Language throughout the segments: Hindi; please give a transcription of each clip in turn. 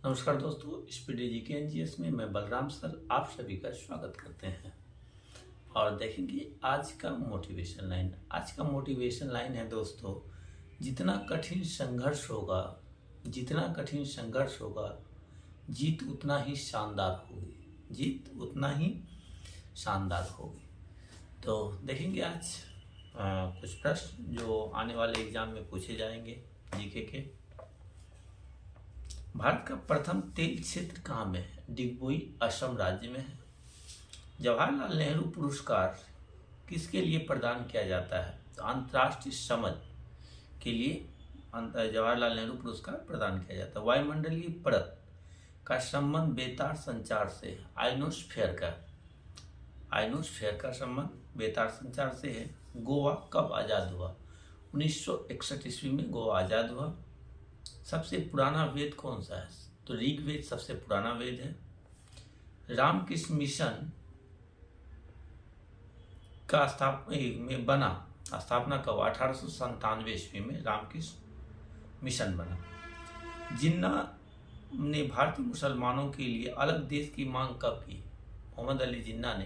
नमस्कार दोस्तों, स्पीडी जी के एनजीएस में मैं बलराम सर आप सभी का स्वागत करते हैं। और देखेंगे आज का मोटिवेशन लाइन। आज का मोटिवेशन लाइन है दोस्तों, जितना कठिन संघर्ष होगा जीत उतना ही शानदार होगी। तो देखेंगे आज कुछ प्रश्न जो आने वाले एग्जाम में पूछे जाएंगे जीके के। भारत का प्रथम तेल क्षेत्र कहाँ में है? डिगबोई असम राज्य में है। जवाहरलाल नेहरू पुरस्कार किसके लिए प्रदान किया जाता है? तो अंतर्राष्ट्रीय समझ के लिए जवाहरलाल नेहरू पुरस्कार प्रदान किया जाता है। वायुमंडलीय परत का संबंध बेतार संचार से है। आइनोस्फेयर का संबंध बेतार संचार से है। गोवा कब आज़ाद हुआ? 1961 ईस्वी में गोवा आज़ाद हुआ। सबसे पुराना वेद कौन सा है? तो ऋग्वेद सबसे पुराना वेद है। रामकृष्ण मिशन का स्थापना कब? 1897 ईस्वी में रामकृष्ण मिशन बना। जिन्ना ने भारतीय मुसलमानों के लिए अलग देश की मांग कब की? मोहम्मद अली जिन्ना ने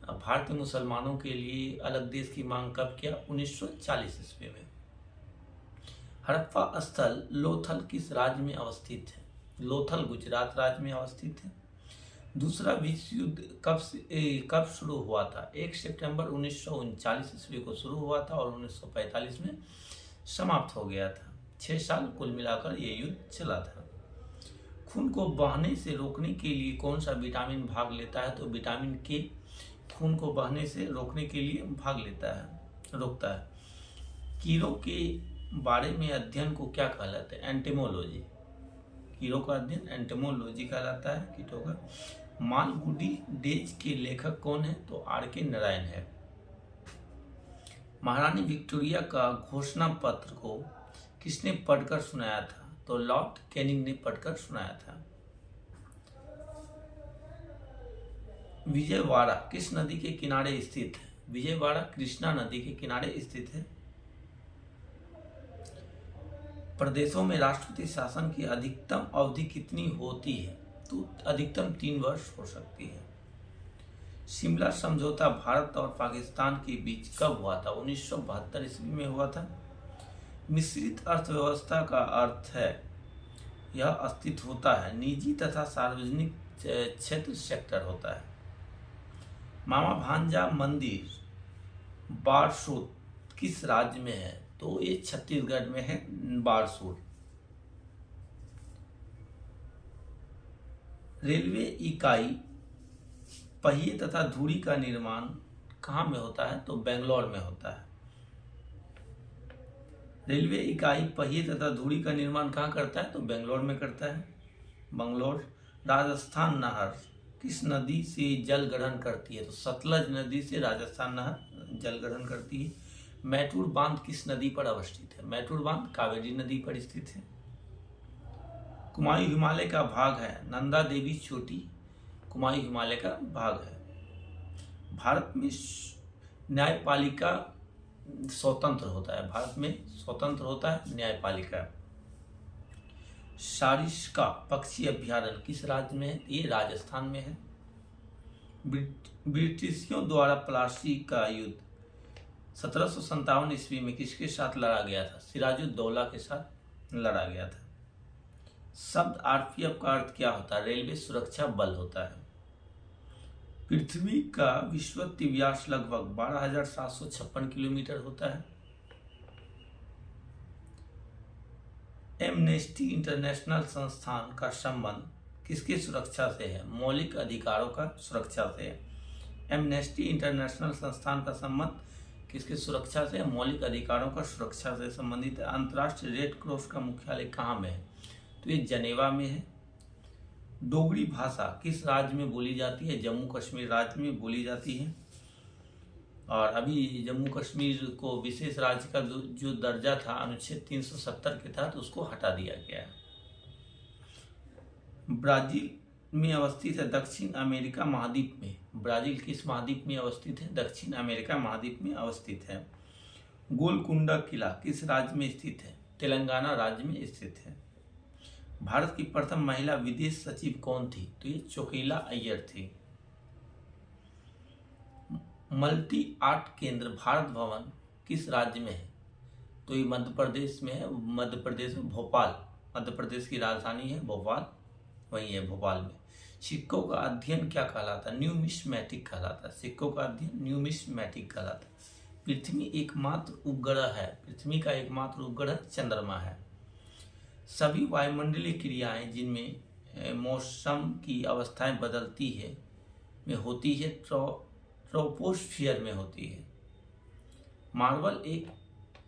भारतीय मुसलमानों के लिए अलग देश की मांग कब किया? 1940 ईस्वी में। हड़प्पा स्थल लोथल किस राज्य में अवस्थित है? लोथल गुजरात राज्य में अवस्थित है। दूसरा विश्व युद्ध कब शुरू हुआ था? 1 सितंबर 1939 ईस्वी को शुरू हुआ था और 1945 में समाप्त हो गया था। 6 साल कुल मिलाकर ये युद्ध चला था। खून को बहने से रोकने के लिए कौन सा विटामिन भाग लेता है? तो विटामिन के खून को बहने से रोकने के लिए रोकता है। कीड़ों के बारे में अध्ययन को क्या कहलाता है? एंटेमोलॉजी। कीड़ों का अध्ययन एंटेमोलॉजी कहलाता है कीटों का। मालगुडी डेज के लेखक कौन है? तो आर.के. नारायण है। महारानी विक्टोरिया का घोषणा पत्र को किसने पढ़कर सुनाया था? तो लॉर्ड कैनिंग ने पढ़कर सुनाया था। विजयवाड़ा किस नदी के किनारे स्थित है? विजयवाड़ा कृष्णा नदी के किनारे स्थित है। प्रदेशों में राष्ट्रपति शासन की अधिकतम अवधि कितनी होती है? तो अधिकतम 3 वर्ष हो सकती है। शिमला समझौता भारत और पाकिस्तान के बीच कब हुआ था? 1972 ईस्वी में हुआ था। मिश्रित अर्थव्यवस्था का अर्थ है यह अस्तित्व होता है, निजी तथा सार्वजनिक क्षेत्र सेक्टर होता है। मामा भांजा मंदिर बारसूर किस राज्य में है? तो ये छत्तीसगढ़ में है, बारसूर। रेलवे इकाई पहिए तथा धुरी का निर्माण कहाँ में होता है? तो बेंगलोर में होता है। रेलवे इकाई पहिए तथा धुरी का निर्माण कहाँ करता है? तो बेंगलोर में करता है, बंगलोर। राजस्थान नहर किस नदी से जल ग्रहण करती है? तो सतलज नदी से राजस्थान नहर जल ग्रहण करती है। मैटूर बांध किस नदी पर अवस्थित है? मैटूर बांध कावेरी नदी पर स्थित है। कुमायूं हिमालय का भाग है। नंदा देवी चोटी कुमायूं हिमालय का भाग है। भारत में न्यायपालिका स्वतंत्र होता है। भारत में स्वतंत्र होता है न्यायपालिका। सारिस्का पक्षी अभ्यारण्य किस राज्य में है? ये राजस्थान में है। ब्रिटिशियों द्वारा प्लासी का युद्ध 1757 ईस्वी में किसके साथ लड़ा गया था? सिराजुद्दौला के साथ लड़ा गया था। शब्द आरपीएफ का अर्थ क्या होता है? रेलवे सुरक्षा बल होता है। पृथ्वी का विषुवतीय व्यास लगभग 12,756 किलोमीटर होता है। एमनेस्टी इंटरनेशनल संस्थान का संबंध किसकी सुरक्षा से है? मौलिक अधिकारों का सुरक्षा से है। एमनेस्टी इंटरनेशनल संस्थान का संबंध किसकी सुरक्षा से? मौलिक अधिकारों का सुरक्षा से संबंधित है। अंतर्राष्ट्रीय रेड क्रॉस का मुख्यालय कहाँ में है? तो ये जनेवा में है। डोगरी भाषा किस राज्य में बोली जाती है? जम्मू कश्मीर राज्य में बोली जाती है। और अभी जम्मू कश्मीर को विशेष राज्य का जो दर्जा था अनुच्छेद 370 के तहत उसको हटा दिया गया है। ब्राजील में अवस्थित है दक्षिण अमेरिका महाद्वीप में। ब्राजील किस महाद्वीप में अवस्थित है? दक्षिण अमेरिका महाद्वीप में अवस्थित है। गोलकुंडा किला किस राज्य में स्थित है? तेलंगाना राज्य में स्थित है। भारत की प्रथम महिला विदेश सचिव कौन थी? तो ये चोकीला अय्यर थी। मल्टी आर्ट केंद्र भारत भवन किस राज्य में है? तो ये मध्य प्रदेश में है। मध्य प्रदेश में भोपाल, मध्य प्रदेश की राजधानी है भोपाल, वही है भोपाल में। सिक्कों का अध्ययन क्या कहलाता है? न्यूमिस्मैटिक कहलाता है। सिक्कों का अध्ययन न्यूमिस्मैटिक कहलाता है। पृथ्वी एकमात्र उपग्रह है, पृथ्वी का एकमात्र उपग्रह चंद्रमा है। सभी वायुमंडलीय क्रियाएं जिनमें मौसम की अवस्थाएं बदलती है में होती है ट्रोपोस्फियर में होती है। मार्बल एक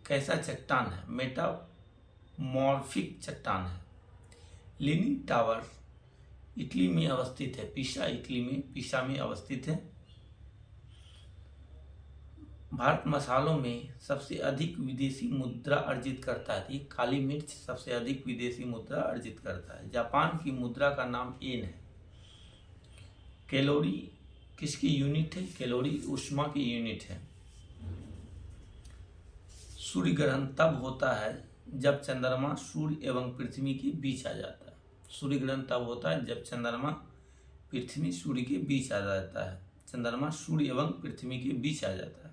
कैसा चट्टान है? मेटामॉर्फिक चट्टान है। लीनिंग टावर इटली में अवस्थित है। पीसा पीसा में अवस्थित है। भारत मसालों में सबसे अधिक विदेशी मुद्रा अर्जित करता है। ये काली मिर्च सबसे अधिक विदेशी मुद्रा अर्जित करता है। जापान की मुद्रा का नाम येन है। कैलोरी किसकी यूनिट है? कैलोरी ऊष्मा की यूनिट है। सूर्य ग्रहण तब होता है जब चंद्रमा सूर्य एवं पृथ्वी के बीच आ जाता है। सूर्य ग्रहण तब होता है जब चंद्रमा पृथ्वी सूर्य के बीच आ जाता है। चंद्रमा सूर्य एवं पृथ्वी के बीच आ जाता है।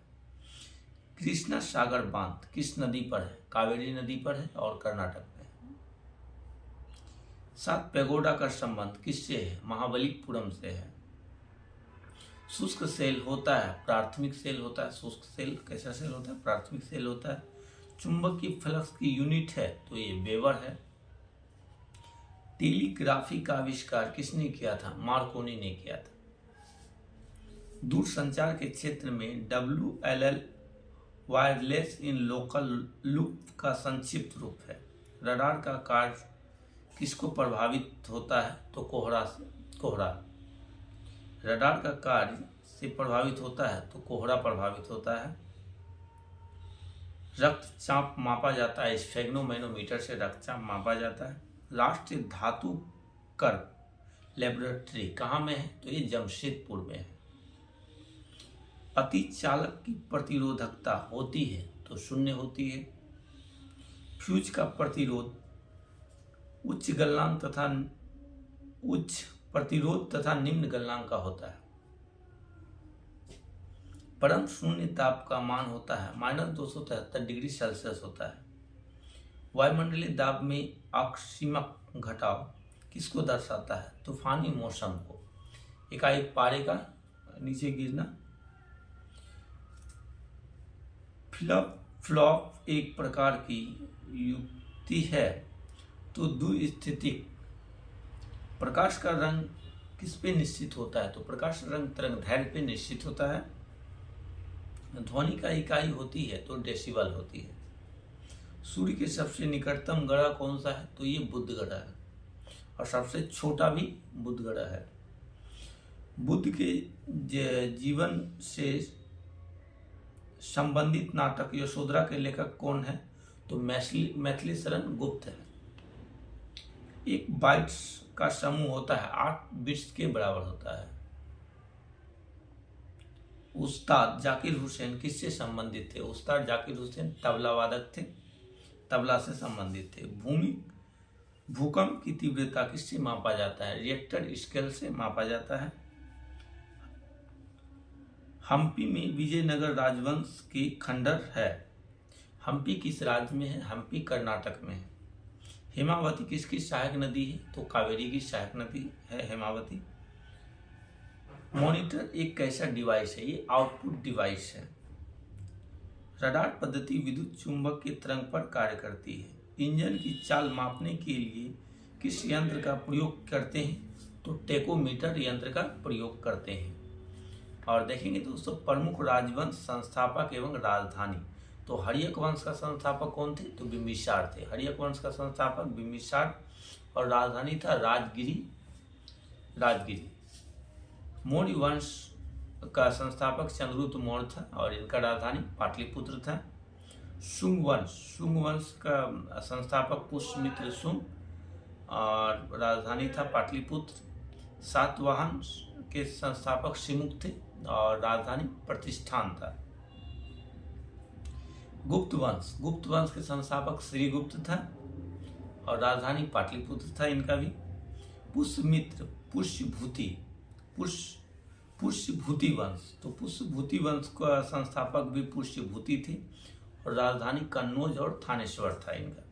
कृष्णा सागर बांध किस नदी पर है? कावेरी नदी पर है और कर्नाटक में है। 7 पैगोडा का संबंध किससे है? महाबलीपुरम से है। शुष्क सेल होता है, प्राथमिक सेल होता है। शुष्क सेल कैसा सेल होता है? प्राथमिक सेल होता है। चुंबक की फ्लक्स की यूनिट है तो ये वेबर है। टेलीग्राफी का आविष्कार किसने किया था? मार्कोनी ने किया था। दूरसंचार के क्षेत्र में WLL wireless in local loop का संक्षिप्त रूप है। रडार का कार्य किसको प्रभावित होता है? तो कोहरा। रडार का कार्य से प्रभावित होता है तो कोहरा प्रभावित होता है। रक्तचाप मापा जाता है, स्फेग्नोमैनोमीटर से रक्तचाप मापा जाता है। राष्ट्रीय धातु कर लेबोरेटरी कहाँ में है? तो ये जमशेदपुर में है। अतिचालक की प्रतिरोधकता होती है तो 0 होती है। फ्यूज का प्रतिरोध उच्च प्रतिरोध तथा निम्न गलनांक का होता है। परम शून्य ताप का मान होता है -273 डिग्री सेल्सियस होता है। वायुमंडलीय दाब में आकस्मिक घटाव किसको दर्शाता है? तूफानी मौसम को। एकाएक पारे का नीचे गिरना। फ्लिप फ्लॉप एक प्रकार की युक्ति है तो द्विस्थितिक। प्रकाश का रंग किस पे निश्चित होता है? तो प्रकाश रंग तरंगदैर्घ्य पे निश्चित होता है। ध्वनि का इकाई होती है तो डेसिबल होती है। सूर्य के सबसे निकटतम ग्रह कौन सा है? तो ये बुध ग्रह है और सबसे छोटा भी बुध ग्रह है। बुध के जीवन से संबंधित नाटक यशोधरा के लेखक कौन है? तो मैथिली शरण गुप्त है। एक बाइट्स का समूह होता है 8 बिट्स के बराबर होता है। उस्ताद जाकिर हुसैन किससे संबंधित थे? उस्ताद जाकिर हुसैन तबला वादक थे, तबला से संबंधित थे। भूकंप की तीव्रता किससे मापा जाता है? रिएक्टर स्केल से मापा जाता है। हम्पी में विजयनगर राजवंश की खंडर है। हम्पी किस राज्य में है? हम्पी कर्नाटक में है। हेमावती किसकी सहायक नदी है? तो कावेरी की सहायक नदी है हेमावती। मॉनिटर एक कैसा डिवाइस है? ये आउटपुट डिवाइस है। रडार पद्धति विद्युत चुंबक के तरंग पर कार्य करती है। इंजन की चाल मापने के लिए किस यंत्र का प्रयोग करते हैं? तो टेकोमीटर यंत्र का प्रयोग करते हैं। और देखेंगे दोस्तों प्रमुख राजवंश संस्थापक एवं राजधानी। तो हर्यक वंश का संस्थापक कौन थे? तो बिंबिसार थे। हर्यक वंश का संस्थापक बिंबिसार और राजधानी था राजगिरी। मौर्य वंश का संस्थापक चंद्रगुप्त मौर्य था और इनका राजधानी पाटलिपुत्र था। शुंग वंश का संस्थापक पुष्यमित्र शुंग और राजधानी था पाटलिपुत्र। सातवाहन के संस्थापक सिमुक थे और राजधानी प्रतिष्ठान था। गुप्त वंश के संस्थापक श्रीगुप्त था और राजधानी पाटलिपुत्र था इनका भी। पुष्यमित्र पुष्यभूति वंश, तो पुष्यभूति वंश का संस्थापक भी पुष्यभूति थे और राजधानी कन्नौज और थानेश्वर था इनका।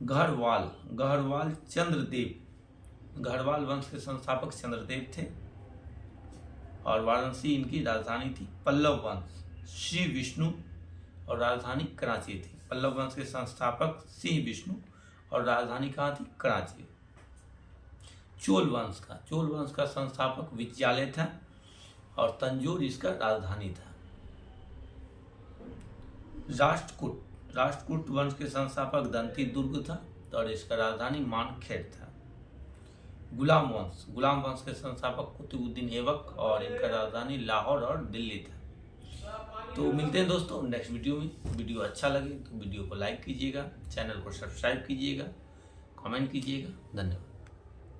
गढ़वाल चंद्रदेव, गढ़वाल वंश के संस्थापक चंद्रदेव थे और वाराणसी इनकी राजधानी थी। पल्लव वंश श्री विष्णु और राजधानी कराची थी। पल्लव वंश के संस्थापक सिंह विष्णु और राजधानी कहाँ थी? कराची। चोल वंश का संस्थापक विद्यालय था और तंजौर इसका राजधानी था। राष्ट्रकूट वंश के संस्थापक दंती दुर्ग था और इसका राजधानी मानखेड़ था। गुलाम वंश के संस्थापक कुतुबुद्दीन ऐबक और इनका राजधानी लाहौर और दिल्ली था। तो मिलते हैं दोस्तों नेक्स्ट वीडियो में। वीडियो अच्छा लगे तो वीडियो को लाइक कीजिएगा, चैनल को सब्सक्राइब कीजिएगा, कमेंट कीजिएगा। धन्यवाद।